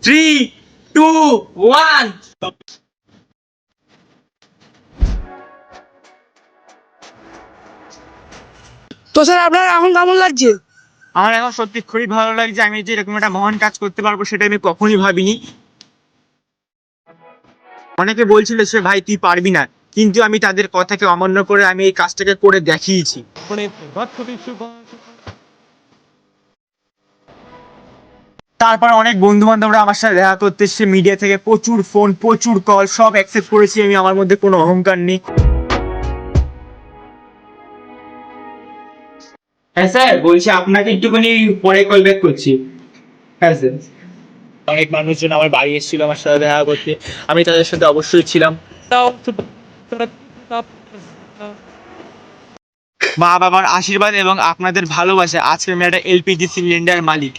3, 2, 1. তো স্যার আপনার এখন কেমন লাগছে? আমার এখন সত্যি খুবই ভালো লাগছে। আমি যে এরকম একটা মহান কাজ করতে পারবো সেটা আমি কখনোই ভাবিনি। অনেকে বলছিল সে ভাই তুই পারবি না, কিন্তু আমি তাদের কথাকে অমান্য করে আমি এই কাজটাকে করে দেখিয়েছি। তারপর অনেক বন্ধু বান্ধবরা আমার সাথে দেখা করতে এসেছে, মিডিয়া থেকে প্রচুর ফোন, প্রচুর কল, সব অ্যাকসেপ্ট করেছি আমি। আমার মধ্যে কোনো অহংকার নেই। হ্যাঁ স্যার, বলছি আপনাকে একটুখানি পরে কল ব্যাক করছি। হ্যাঁ স্যার। অনেক মানুষজন আমার বাড়ি এসেছিল আমার সাথে দেখা করতে, আমি তাদের সাথে অবশ্যই ছিলাম। মা বাবার আশীর্বাদ এবং আপনাদের ভালোবাসা আজকে আমি একটা এলপিজি সিলিন্ডার মালিক।